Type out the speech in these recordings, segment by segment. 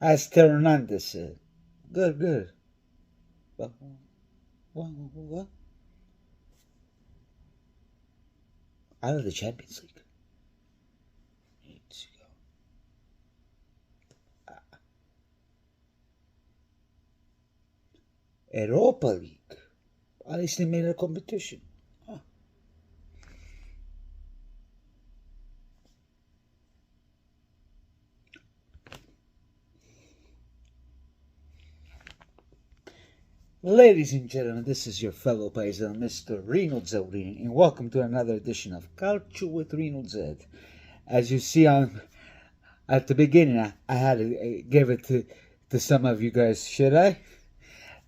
As Teo Hernandez said. Good, good. What? What? Out of the Champions League. Europa League. At least they made a competition. Huh. Ladies and gentlemen, this is your fellow paisan, Mr. Rino Zaurini, and welcome to another edition of Calcio with Rino Z. As you see at the beginning, I had to give it to some of you guys. Should I?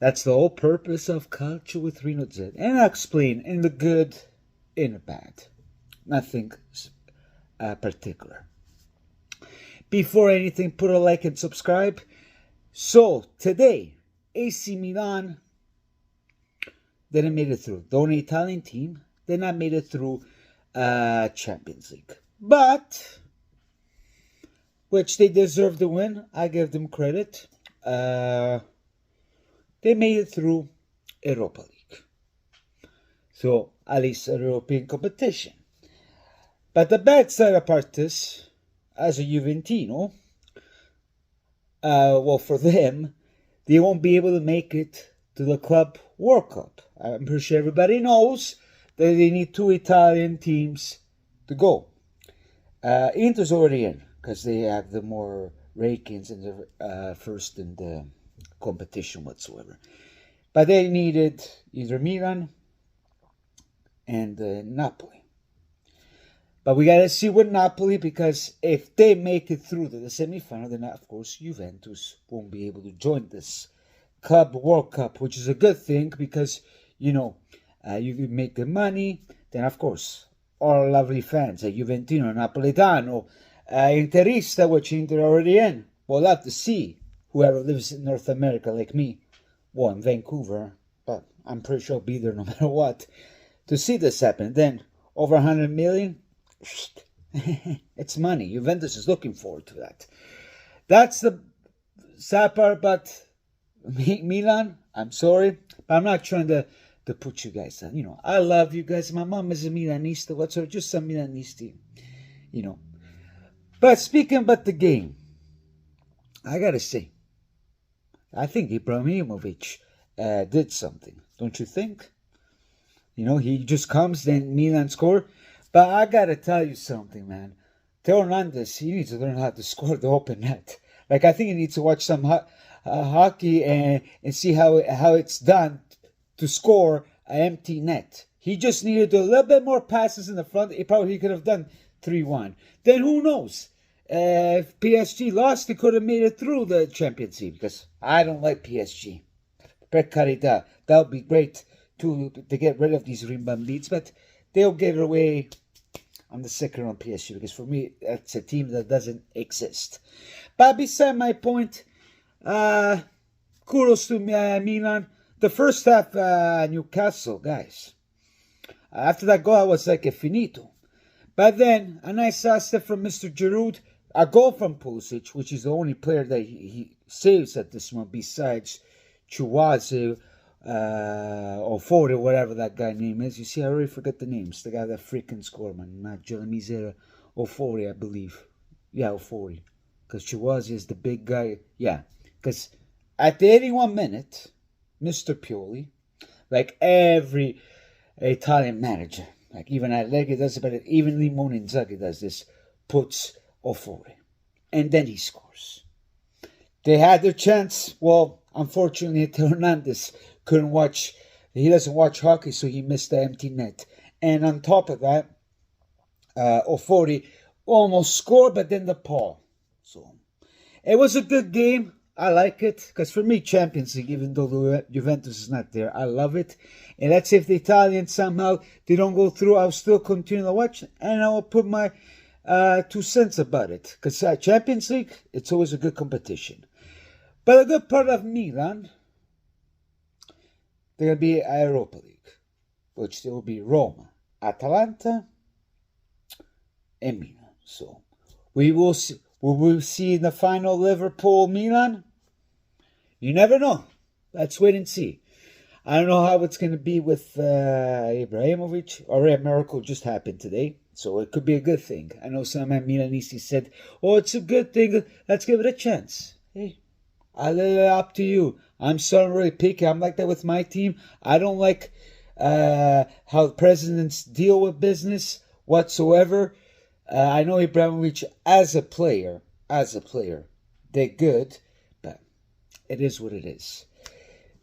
That's the whole purpose of Calcio with Rino Z. And I'll explain in the good, in the bad. Nothing particular. Before anything, put a like and subscribe. So, today, AC Milan didn't make it through. The only Italian team did not made it through Champions League. But, which they deserve to win. I give them credit. They made it through Europa League. So, at least a European competition. But the bad side apart this, as a Juventino, well, for them, they won't be able to make it to the Club World Cup. I'm pretty sure everybody knows that they need two Italian teams to go. Inter's already in because they have the more rankings and the first in the competition whatsoever. But they needed either Milan and Napoli. But we got to see with Napoli because if they make it through to the semi-final, then of course Juventus won't be able to join this Club World Cup, which is a good thing because, you make good money. Then of course, all lovely fans, Juventino, Napolitano, Interista, which Inter already in, will love to see whoever lives in North America like me, well, in Vancouver, but I'm pretty sure I'll be there no matter what, to see this happen. Then over 100 million, it's money. Juventus is looking forward to that. That's the sad part, but Milan, I'm sorry, but I'm not trying to put you guys down. I love you guys. My mom is a Milanista, whatsoever, just some Milanisti, But speaking about the game, I gotta say, I think Ibrahimovic did something. Don't you think? He just comes, then Milan score. But I gotta tell you something, man. Teo Hernandez, he needs to learn how to score the open net. Like, I think he needs to watch some hockey and see how it's done to score an empty net. He just needed a little bit more passes in the front. He probably could have done 3-1. Then who knows? If PSG lost, they could have made it through the Champions League because I don't like PSG. Per carità, that would be great to get rid of these Rimbambites, but they'll get away on the second round PSG because for me, that's a team that doesn't exist. But beside my point, kudos to Milan. The first half, Newcastle, guys. After that goal, I was like, finito. But then, a nice assist from Mr. Giroud, a goal from Pulisic, which is the only player that he saves at this moment besides Chuwaze, or 40, whatever that guy name is. You see, I already forget the names. The guy that freaking scored, man. Not Misera, or 40, I believe. Yeah, or 40. Because Chuwaze is the big guy. Yeah, because at the 81 minute, Mr. Pioli, like every Italian manager, like even Allegri does it, but even Limone Inzaghi does this, puts Ofori. And then he scores. They had their chance. Well, unfortunately, Hernandez couldn't watch. He doesn't watch hockey, so he missed the empty net. And on top of that, Ofori almost scored, but then the Paul. So it was a good game. I like it because for me, Champions League, even though the Juventus is not there, I love it. And let's say if the Italians somehow they don't go through, I'll still continue to watch and I will put my 2 cents about it. Because Champions League, it's always a good competition. But a good part of Milan, they're going to be Europa League, which there will be Roma, Atalanta, and Milan. So we will see. Will we see in the final Liverpool-Milan? You never know. Let's wait and see. I don't know how it's going to be with Ibrahimovic. Already a miracle just happened today, so it could be a good thing. I know some Milanisti said, oh, it's a good thing. Let's give it a chance. Hey, I leave it up to you. I'm so really picky. I'm like that with my team. I don't like how presidents deal with business whatsoever. I know Ibrahimovic as a player, they're good, but it is what it is.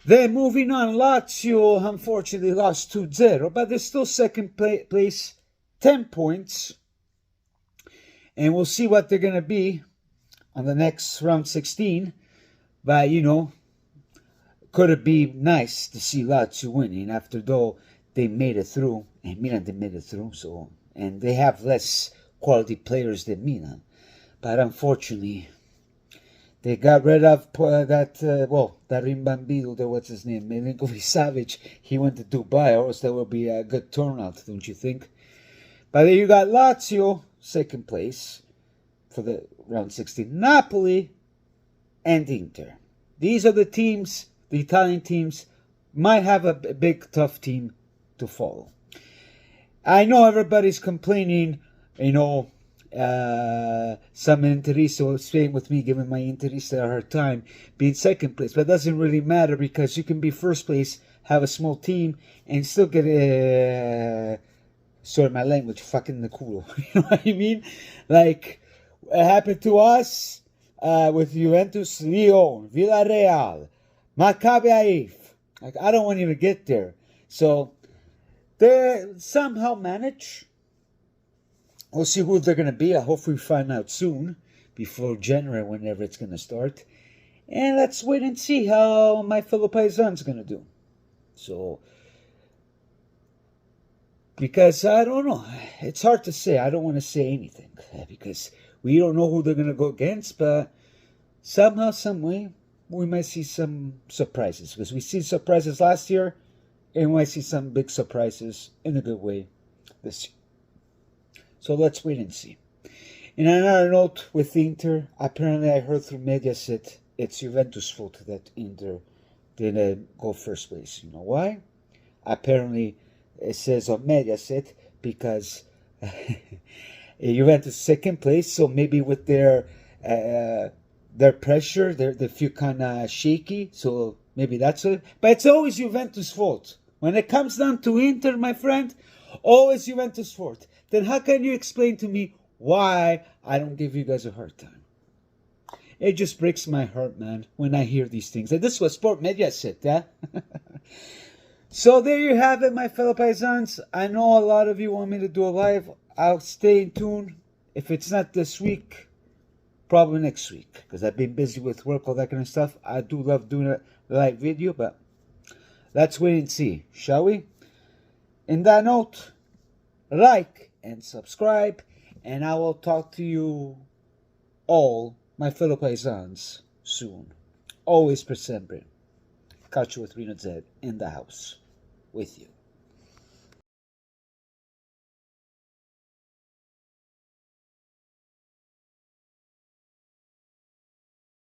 Then moving on, Lazio unfortunately lost 2-0, but they're still second place, 10 points. And we'll see what they're going to be on the next round 16. But, could it be nice to see Lazio winning after though they made it through, and Milan they made it through, and they have less quality players than Milan. But unfortunately, they got rid of that Rimbambino, what's his name, Milinkovic-Savic. He went to Dubai, or else there will be a good turnout, don't you think? But then you got Lazio, second place for the round 16. Napoli and Inter. These are the teams, the Italian teams, might have a big, tough team to follow. I know everybody's complaining, some Interista was staying with me, giving my Interista a hard time, being second place. But it doesn't really matter because you can be first place, have a small team, and still get sorry my language, fucking the culo. You know what I mean? Like, it happened to us with Juventus, Lyon, Villarreal, Maccabi Haifa. Like, I don't want to even get there. So, they somehow manage. We'll see who they're going to be. I hope we find out soon, before January, whenever it's going to start. And let's wait and see how my fellow Paisan's going to do. So, because I don't know. It's hard to say. I don't want to say anything. Because we don't know who they're going to go against. But somehow, some way, we might see some surprises. Because we see surprises last year. And we might see some big surprises in a good way this year. So let's wait and see. In another note with Inter, apparently I heard through Mediaset it's Juventus' fault that Inter didn't go first place. You know why? Apparently it says on Mediaset because Juventus second place, so maybe with their pressure, they feel kind of shaky, so maybe that's it. But it's always Juventus' fault. When it comes down to Inter, my friend, always Juventus' fault. Then how can you explain to me why I don't give you guys a hard time? It just breaks my heart, man, when I hear these things. And this was Sport Media said, yeah? So there you have it, my fellow Paisans. I know a lot of you want me to do a live. I'll stay in tune. If it's not this week, probably next week. Because I've been busy with work, all that kind of stuff. I do love doing a live video, but let's wait and see, shall we? In that note, like and subscribe, and I will talk to you all, my fellow Paisans, soon. Always per sempre. Calcio with Rino Z in the house with you.